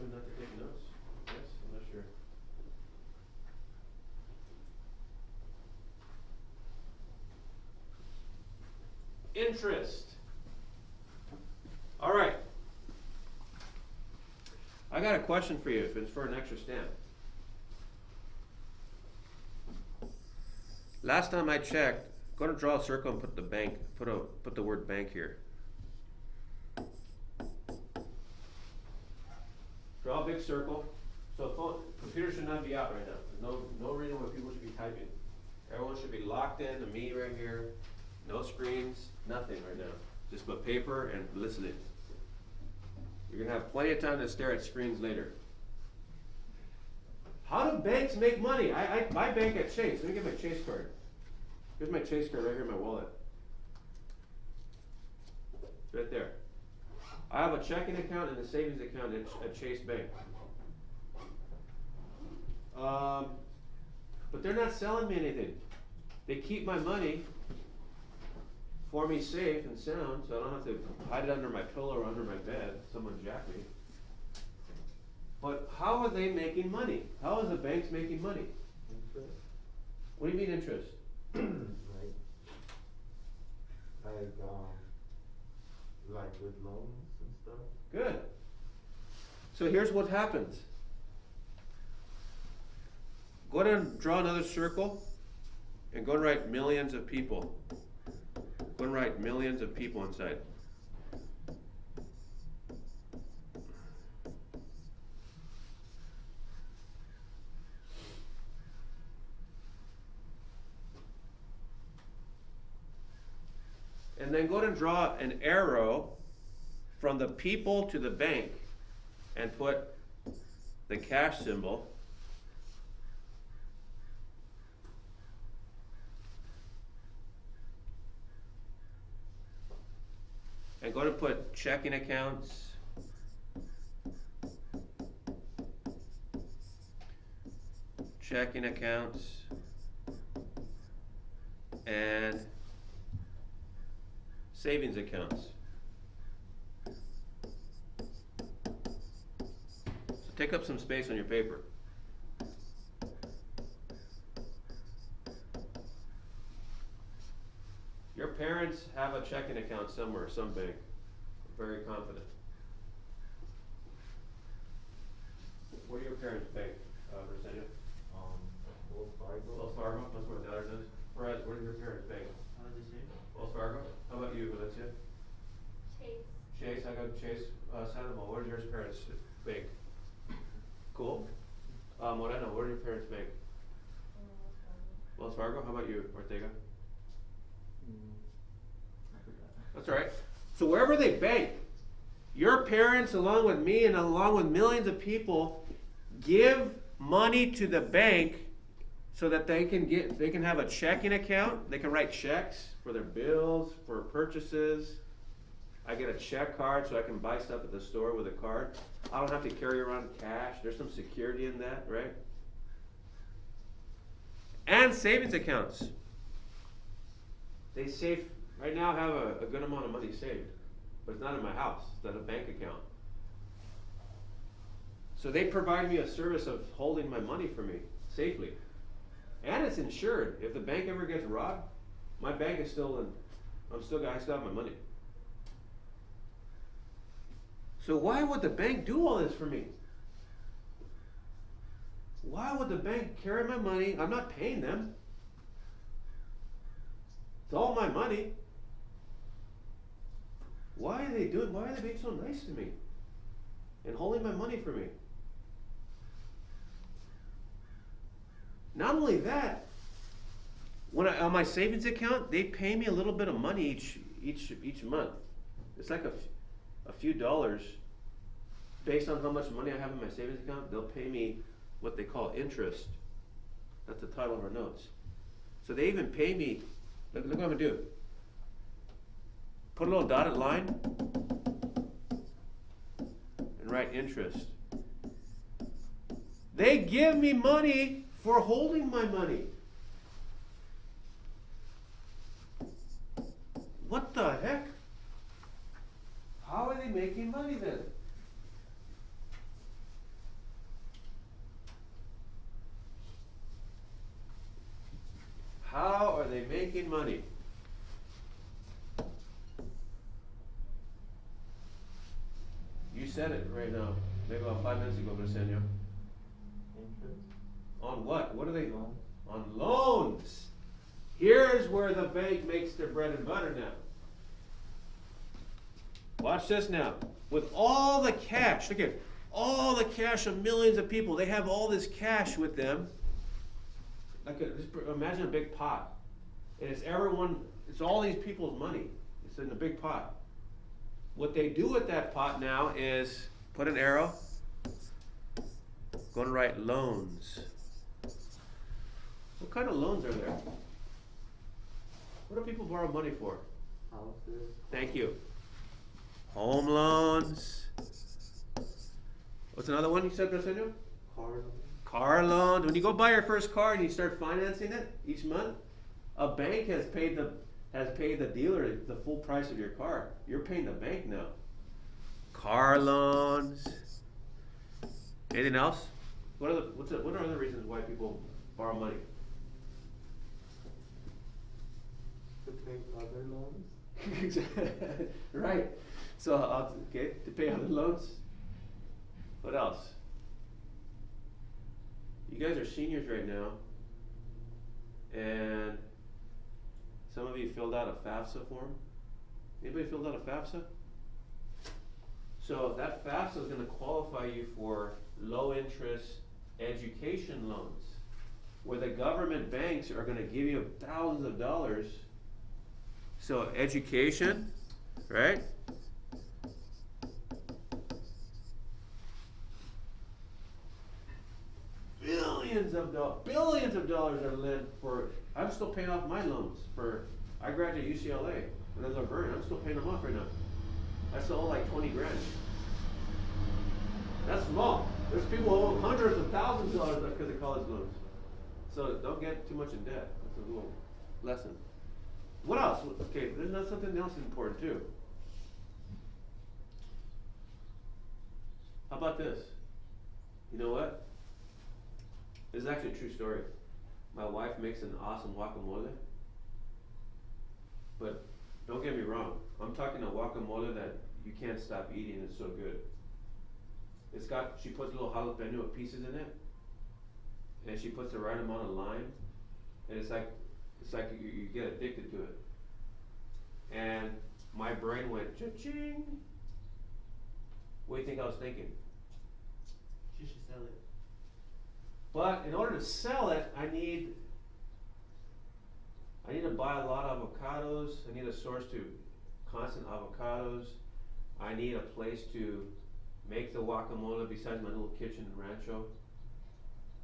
me not to take notes? Yes, I'm not sure. Interest. All right. I got a question for you if it's for an extra stamp. Last time I checked, go to draw a circle and put the bank, put the word bank here. Draw a big circle. So computer should not be out right now. There's no reason why people should be typing. Everyone should be locked in to me right here. No screens, nothing right now. Just put paper and listening. You're gonna have plenty of time to stare at screens later. How do banks make money? I bank at Chase. Let me get my Chase card. Here's my Chase card right here in my wallet. It's right there. I have a checking account and a savings account at Chase Bank. But they're not selling me anything. They keep my money for me safe and sound, so I don't have to hide it under my pillow or under my bed. Someone jack me. But how are they making money? How are the banks making money? Interest. What do you mean interest? Like with loans and stuff. Good. So here's what happens. Go ahead and draw another circle and go and write millions of people. Go and write millions of people inside. And then go ahead and draw an arrow from the people to the bank and put the cash symbol. And go to put checking accounts, and savings accounts. So take up some space on your paper. Your parents have a checking account somewhere, some bank. I'm very confident. Where do your parents bank, Virginia? Wells Fargo. Wells Fargo, that's where the other is. Perez, where do your parents bank? Wells Fargo. How about you, Valencia? Chase. Chase, I got Chase, Sandoval. Where do your parents bank? Cool. Moreno, where do your parents bank? Wells Fargo. How about you, Ortega? That's all right. So wherever they bank, your parents, along with me and along with millions of people, give money to the bank so that they can have a checking account. They can write checks for their bills, for purchases. I get a check card so I can buy stuff at the store with a card. I don't have to carry around cash. There's some security in that, right? And savings accounts. They save, right now have a good amount of money saved, but it's not in my house, it's at a bank account. So they provide me a service of holding my money for me safely. And it's insured. If the bank ever gets robbed, my bank is still I still have my money. So why would the bank do all this for me? Why would the bank carry my money? I'm not paying them. It's all my money. Why are they being so nice to me and holding my money for me? Not only that, on my savings account, they pay me a little bit of money each month. It's like a few dollars based on how much money I have in my savings account. They'll pay me what they call interest. That's the title of our notes. So they even pay me. Look what I'm gonna do. Put a little dotted line and write interest. They give me money for holding my money. What the heck? How are they making money then? money. You said it right now, maybe about 5 minutes ago, Briseño. Interest. On what? What are they? Loan. On loans. Here's where the bank makes their bread and butter now. Watch this now. With all the cash, look at all the cash of millions of people. They have all this cash with them. Just imagine a big pot. And it's everyone, it's all these people's money. It's in a big pot. What they do with that pot now is put an arrow, go to write loans. What kind of loans are there? What do people borrow money for? Houses. Thank you. Home loans. What's another one you said, Briseño? Car loan. Car loans. When you go buy your first car and you start financing it each month, a bank has paid the dealer the full price of your car. You're paying the bank now. Car loans. Anything else? What are other reasons why people borrow money? To pay other loans. Right. So, okay, to pay other loans. What else? You guys are seniors right now, and some of you filled out a FAFSA form. Anybody filled out a FAFSA? So that FAFSA is going to qualify you for low interest education loans, where the government banks are going to give you thousands of dollars. So education, right? Billions of dollars are lent for. I'm still paying off my loans for. I graduated UCLA and as a Vernon. I'm still paying them off right now. I still owe like 20 grand. That's small. There's people who owe hundreds of thousands of dollars because of college loans. So don't get too much in debt. That's a little lesson. What else? Okay, there's not something else important too. How about this? You know what? This is actually a true story. My wife makes an awesome guacamole. But don't get me wrong. I'm talking a guacamole that you can't stop eating. It's so good. She puts little jalapeno pieces in it. And she puts the right amount of lime. And it's like you get addicted to it. And my brain went cha-ching. What do you think I was thinking? You should sell it. But in order to sell it, I need to buy a lot of avocados. I need a source to constant avocados. I need a place to make the guacamole besides my little kitchen and rancho.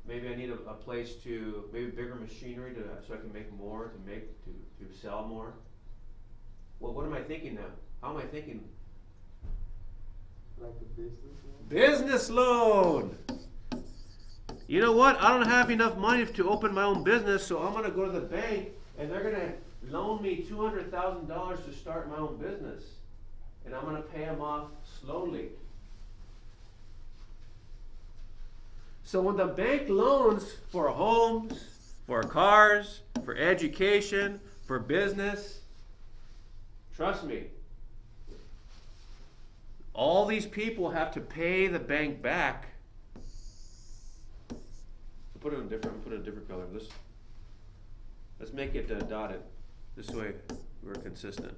Maybe I need a place to, maybe bigger machinery so I can make more, to sell more. Well, what am I thinking now? How am I thinking? Like a business loan. Business loan! You know what? I don't have enough money to open my own business, so I'm going to go to the bank and they're going to loan me $200,000 to start my own business. And I'm going to pay them off slowly. So when the bank loans for homes, for cars, for education, for business, trust me, all these people have to pay the bank back. Put it in a different color. Let's make it dotted. This way we're consistent.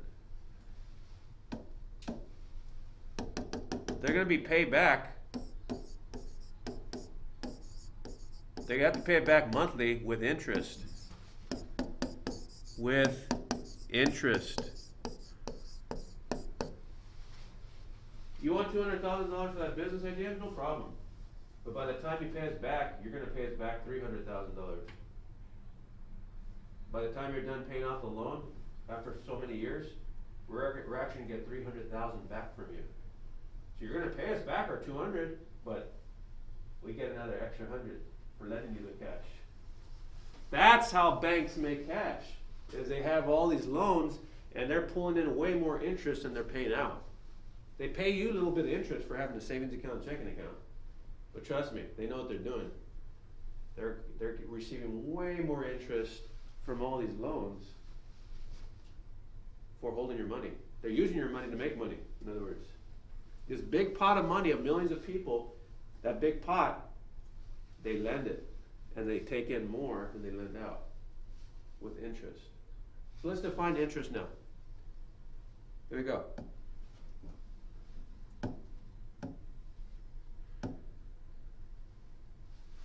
They're going to be paid back. They have to pay it back monthly with interest. With interest. You want $200,000 for that business idea? No problem. But by the time you pay us back, you're going to pay us back $300,000. By the time you're done paying off the loan, after so many years, we're actually going to get $300,000 back from you. So you're going to pay us back our $200,000, but we get another extra $100,000 for lending you the cash. That's how banks make cash. Is they have all these loans and they're pulling in way more interest than they're paying out. They pay you a little bit of interest for having a savings account and checking account. But trust me, they know what they're doing. They're receiving way more interest from all these loans for holding your money. They're using your money to make money, in other words. This big pot of money of millions of people, that big pot, they lend it. And they take in more than they lend out with interest. So let's define interest now. Here we go.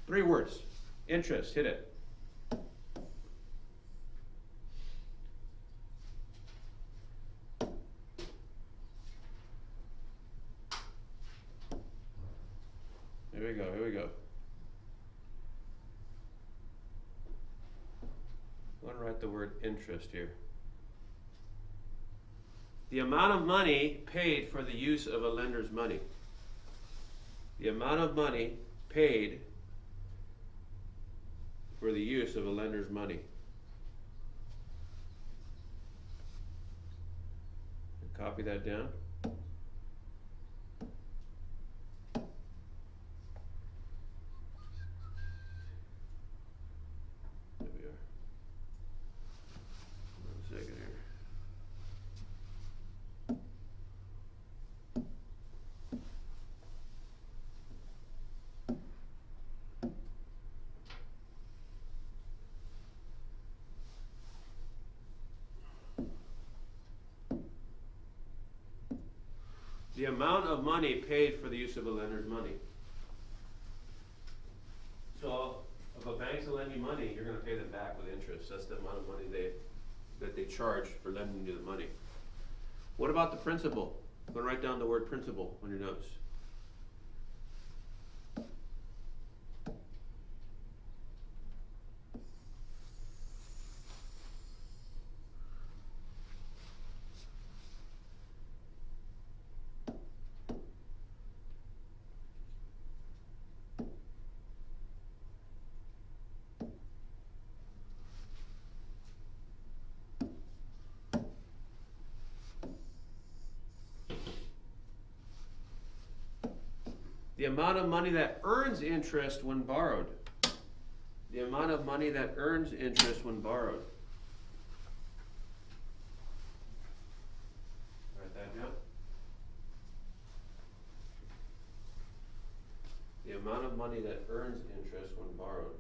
Three words. Interest, hit it. Here we go, here we go. I'm going to write the word interest here. The amount of money paid for the use of a lender's money. The amount of money paid for the use of a lender's money. Copy that down. There we are. 1 second here. The amount of money paid for the use of a lender's money. So, if a bank's to lend you money, you're going to pay them back with interest. That's the amount of money that they charge for lending you the money. What about the principal? I'm going to write down the word principal on your notes. The amount of money that earns interest when borrowed. The amount of money that earns interest when borrowed. Write that down. The amount of money that earns interest when borrowed.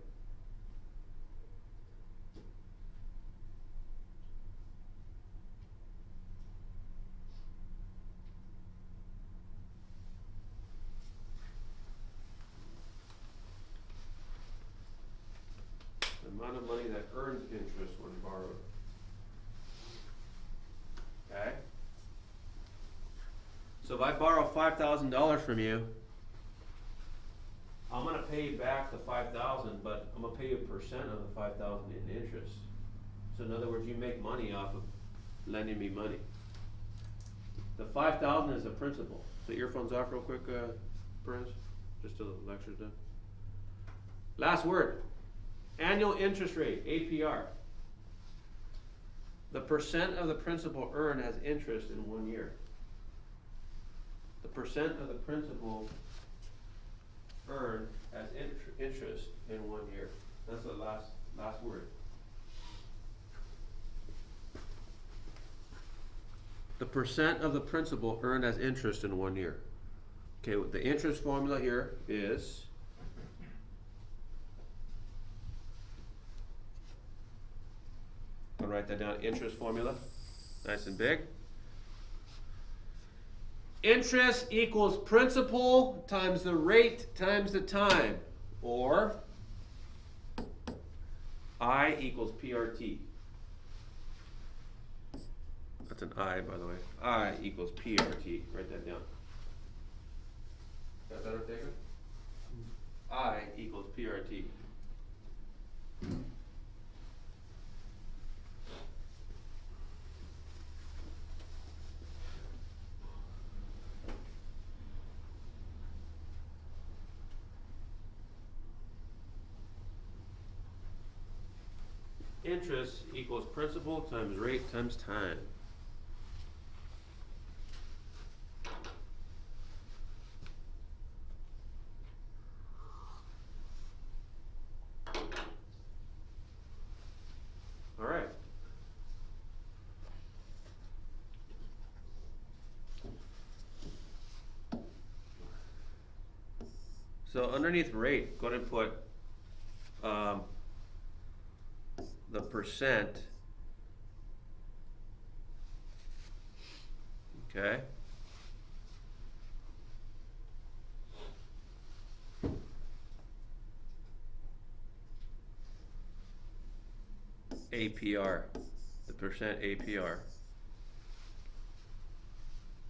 The amount of money that earns interest when borrowed. Okay? So if I borrow $5,000 from you, I'm going to pay you back the $5,000, but I'm going to pay you a percent of the $5,000 in interest. So in other words, you make money off of lending me money. The $5,000 is the principal. So earphones off real quick, Perez, just till the lecture's done. Last word. Annual interest rate, APR. The percent of the principal earned as interest in 1 year. The percent of the principal earned as interest in 1 year. That's the last word. The percent of the principal earned as interest in 1 year. Okay, the interest formula here is I'll write that down, interest formula, nice and big. Interest equals principal times the rate times the time, or I equals PRT. That's an I, by the way. I equals PRT. Write that down. Got that, David? I equals PRT. Interest equals principal times rate times time. All right. So underneath rate, go ahead and put, the percent. Okay. APR, the percent APR.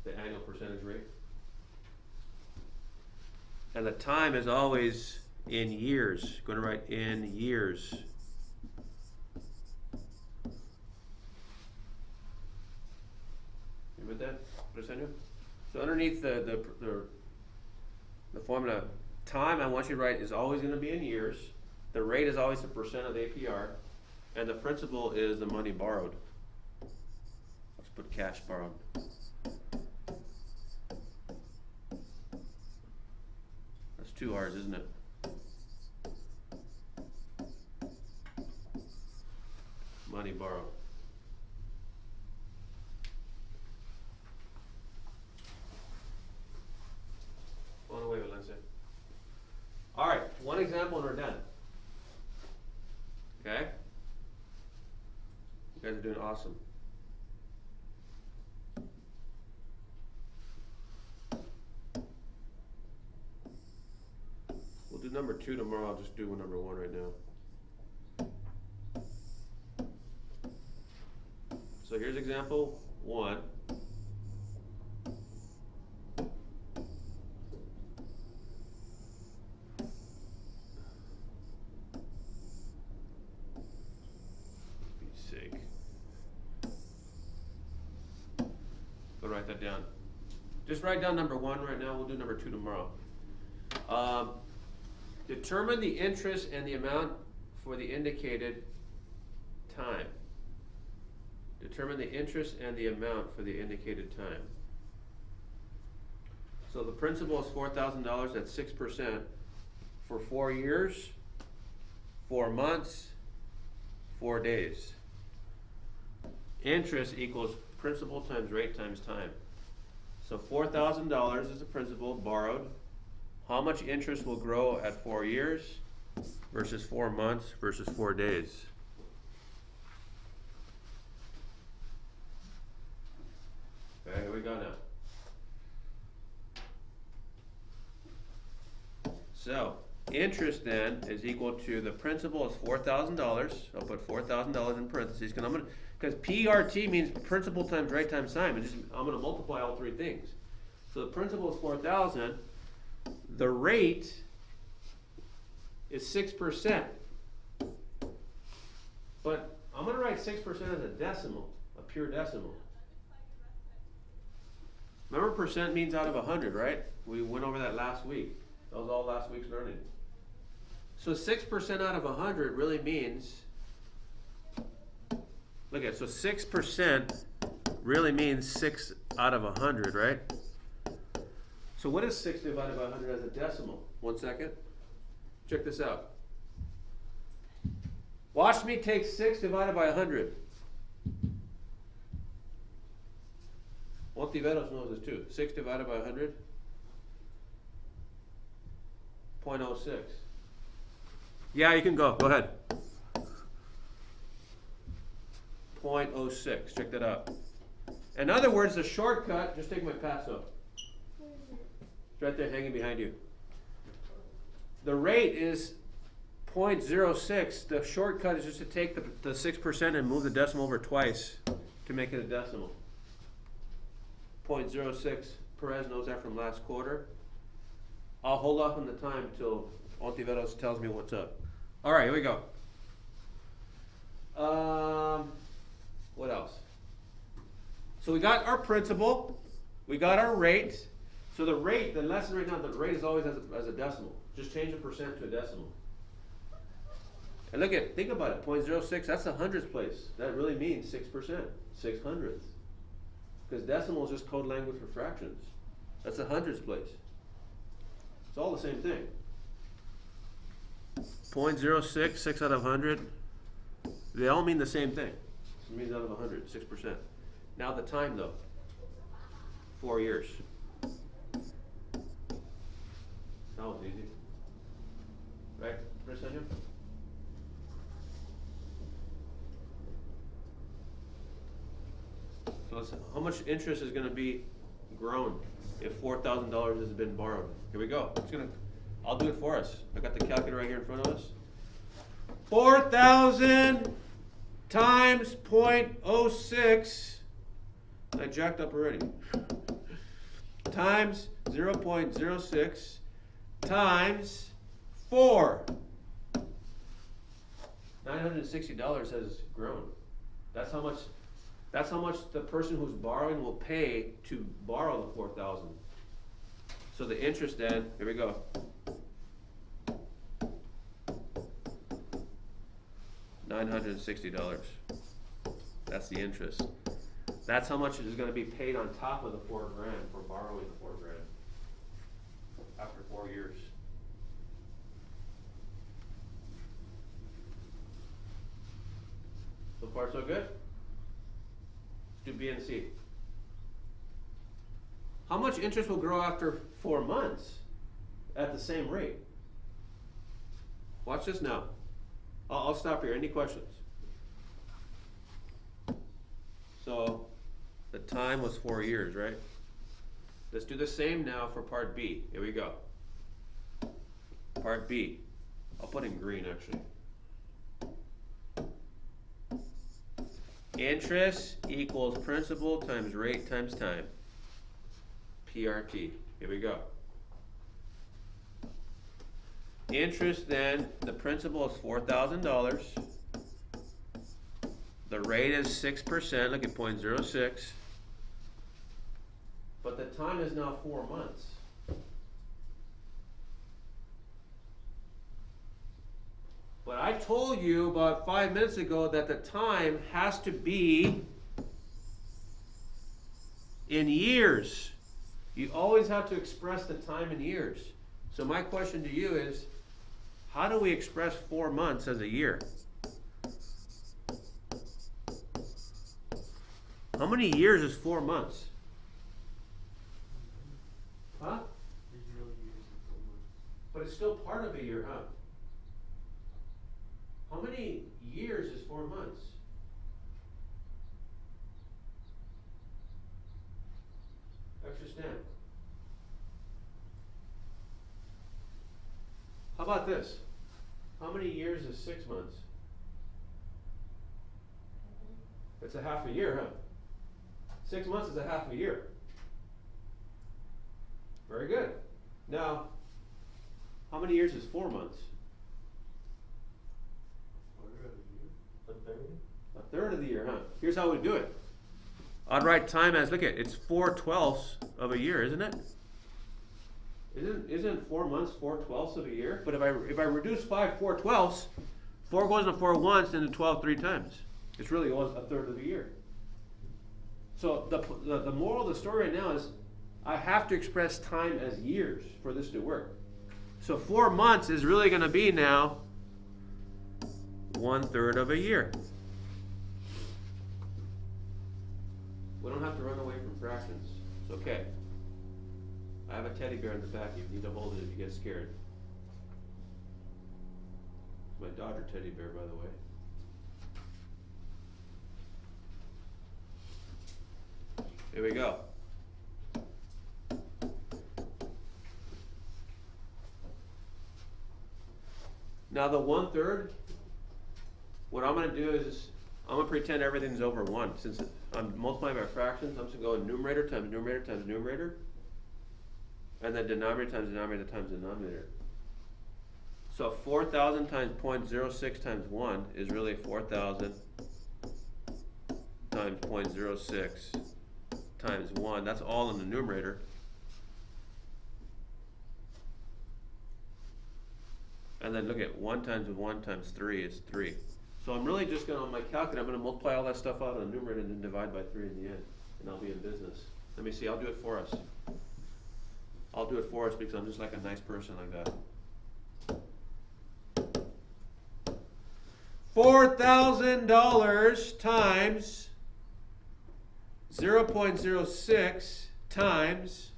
The annual percentage rate. And the time is always in years. Going to write in years. You with that? What I send you? So underneath the formula, time I want you to write is always going to be in years. The rate is always the percent of the APR, and the principal is the money borrowed. Let's put cash borrowed. That's 2 R's, isn't it? Money borrowed. Go on away with Lindsay. All right, one example and we're done. Okay? You guys are doing awesome. We'll do number 2 tomorrow. I'll just do number 1 right now. So here's example 1. Sake. Go write that down. Just write down number 1 right now. We'll do number 2 tomorrow. Determine the interest and the amount for the indicated time. Determine the interest and the amount for the indicated time. So the principal is $4,000 at 6% for 4 years, 4 months, 4 days. Interest equals principal times rate times time. So $4,000 is the principal borrowed. How much interest will grow at 4 years versus 4 months versus 4 days? Okay, here we go now. So interest then is equal to the principal is $4,000. I'll put $4,000 in parentheses because PRT means principal times rate times time. I'm going to multiply all 3 things. So the principal is 4,000. The rate is 6%. But I'm going to write 6% as a decimal, a pure decimal. Remember, percent means out of 100, right? We went over that last week. That was all last week's learning. So 6% out of 100 really means, look at it, so 6% really means 6 out of 100, right? So what is 6 divided by 100 as a decimal? 1 second. Check this out. Watch me take 6 divided by 100. Ontiveros knows this too. 6 divided by 100. 0.06. Yeah, you can go. Go ahead. 0.06. Check that out. In other words, the shortcut, just take my passo. It's right there hanging behind you. The rate is 0.06. The shortcut is just to take the 6% and move the decimal over twice to make it a decimal. 0.06. Perez knows that from last quarter. I'll hold off on the time until Ontiveros tells me what's up. All right, here we go. What else? So we got our principal. We got our rate. So the rate, the lesson right now, the rate is always as a decimal. Just change the percent to a decimal. And look at, think about it, 0.06, that's the hundredths place. That really means 6%, 6 hundredths. Because decimal is just code language for fractions. That's the hundredths place. It's all the same thing. 0.06, 6 out of 100. They all mean the same thing. It means out of 100, 6%. Now the time though, 4 years. That was easy. right, Britannia? So how much interest is gonna be grown if $4,000 has been borrowed? Here we go. I'll do it for us. I got the calculator right here in front of us. 4,000 times 0.06. I jacked up already. Times 0.06 times 4. $960 has grown. That's how much the person who's borrowing will pay to borrow the 4,000. So the interest then, here we go. $960. That's the interest. That's how much is going to be paid on top of the $4,000 for borrowing the $4,000 after 4 years. So far, so good? Let's do B and C. How much interest will grow after 4 months at the same rate? Watch this now. I'll stop here. Any questions? So the time was 4 years, right? Let's do the same now for part B. Here we go. Part B. I'll put in green actually. Interest equals principal times rate times time. PRT. Here we go. Interest then, the principal is $4,000. The rate is 6%, look at 0.06. But the time is now 4 months. But I told you about 5 minutes ago that the time has to be in years. You always have to express the time in years. So my question to you is, how do we express 4 months as a year? How many years is 4 months? Huh? There's no years in 4 months. But it's still part of a year, huh? How many years is 4 months? Extra stamp. How about this? How many years is 6 months? It's a half a year, huh? 6 months is a half a year. Very good. Now, how many years is 4 months? A third? A third of the year, huh? Here's how we do it. I'd write time as, look at, it's 4/12 of a year, isn't it? Isn't 4 months 4/12 of a year? But if I reduce 5 4/12, 4 goes into 4 once and 12 3 times. It's really a third of a year. So the moral of the story right now is I have to express time as years for this to work. So 4 months is really going to be now 1/3 of a year. We don't have to run away from fractions. It's okay. I have a teddy bear in the back. You need to hold it if you get scared. It's my Dodger teddy bear, by the way. Here we go. Now the 1/3, what I'm going to do is I'm going to pretend everything's over 1. Since I'm multiplying by fractions, I'm just going to go numerator times numerator times numerator. And then denominator times denominator times denominator. So 4,000 times 0.06 times 1 is really 4,000 times 0.06 times 1. That's all in the numerator. And then look at 1 times 1 times 3 is 3. So I'm really just going to, on my calculator, I'm going to multiply all that stuff out on the numerator and then divide by 3 in the end. And I'll be in business. Let me see, I'll do it for us. I'll do it for us because I'm just like a nice person like that. $4,000 times 0.06 times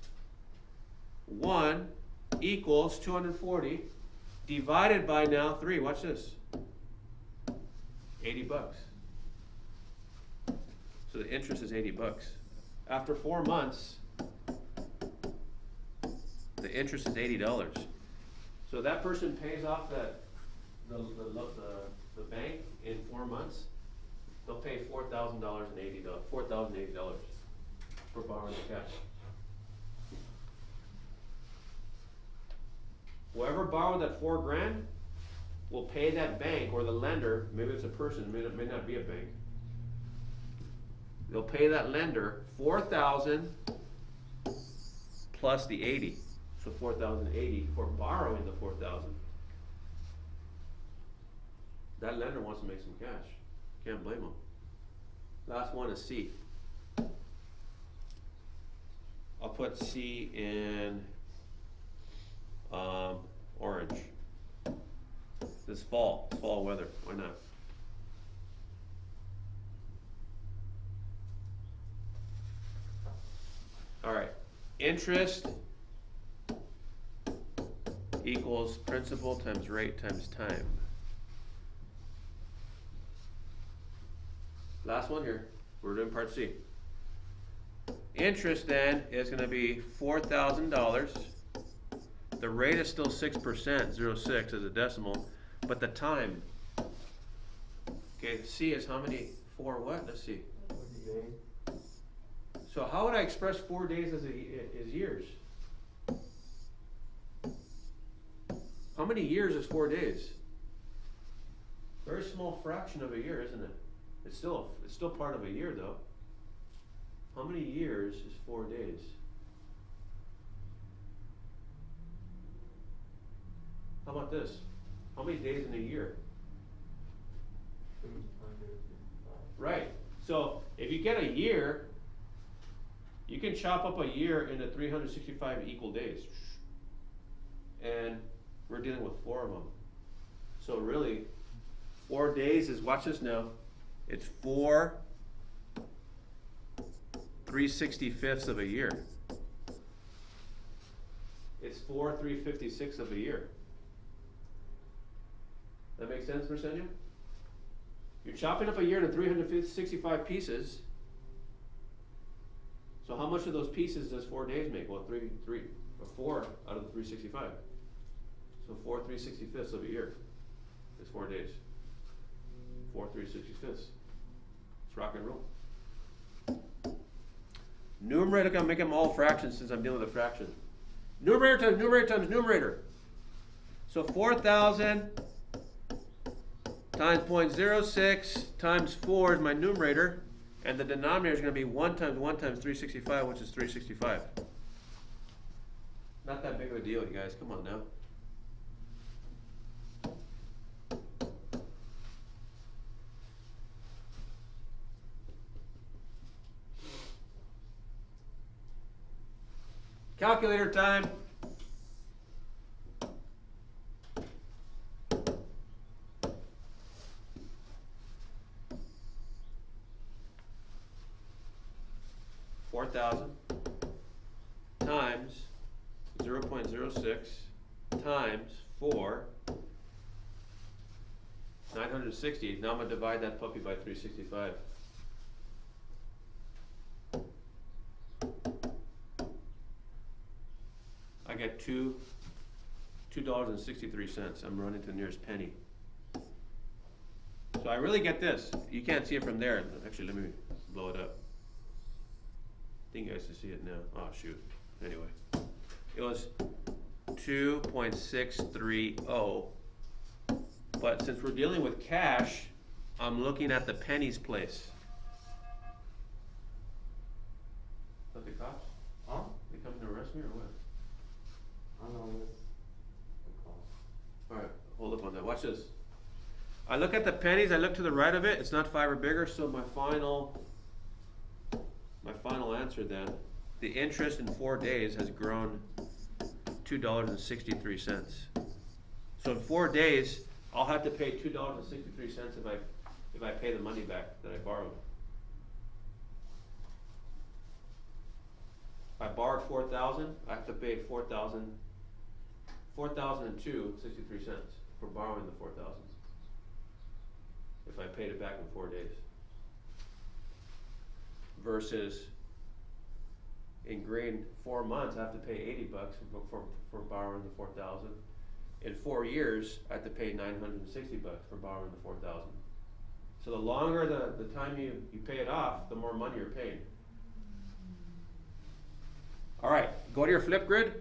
1 equals 240. divided by now 3, watch this. $80. So the interest is $80. After 4 months, the interest is $80. So that person pays off the bank in 4 months, they'll pay $4,080 for borrowing the cash. Whoever borrowed that $4,000 will pay that bank or the lender, maybe it's a person, it may not be a bank. They'll pay that lender $4,000 plus the 80, so $4,080 for borrowing the $4,000. That lender wants to make some cash. Can't blame them. Last one is C. I'll put C in orange. This fall weather, why not? All right, interest equals principal times rate times time. Last one here, we're doing part C. Interest then is gonna be $4,000. The rate is still 6%, 0.6 as a decimal, but the time. Okay, C is how many, 4 what? Let's see. 40 days. So how would I express 4 days as years? How many years is 4 days? Very small fraction of a year, isn't it? It's still part of a year though. How many years is 4 days? How about this? How many days in a year? 365. Right. So if you get a year, you can chop up a year into 365 equal days. And we're dealing with 4 of them. So really, 4 days is, watch this now, it's 4 365ths of a year. It's 4 356 of a year. That makes sense, Marcenia? You're chopping up a year into 365 pieces. So how much of those pieces does 4 days make? Well, 4 out of the 365. So 4 365ths of a year is 4 days. 4 365ths. It's rock and roll. Numerator, I'm gonna make them all fractions since I'm dealing with a fraction. Numerator times numerator times numerator. So 4,000 times 0.06 times 4 is my numerator, and the denominator is going to be 1 times 1 times 365, which is 365. Not that big of a deal, you guys. Come on now. Calculator time. Times 0.06 times 4, 960. Now I'm going to divide that puppy by 365. I get $2.63. I'm running to the nearest penny. So I really get this. You can't see it from there. Actually, let me blow it up. I think you guys can see it now. Oh shoot. Anyway, it was 2.630. But since we're dealing with cash, I'm looking at the pennies place. What, the cops? Huh? They coming to arrest me or what? I don't know this. Alright, hold up on that. Watch this. I look at the pennies, I look to the right of it, it's not 5 or bigger, so my final answer then, the interest in 4 days has grown $2.63. So in 4 days, I'll have to pay $2.63 if I pay the money back that I borrowed. If I borrowed $4,000, I have to pay $4,000 $4,002.63 for borrowing the 4,000. If I paid it back in 4 days. Versus in green, 4 months I have to pay $80 for borrowing the 4,000. In 4 years, I have to pay $960 for borrowing the 4,000. So the longer the time you pay it off, the more money you're paying. All right, go to your flip grid.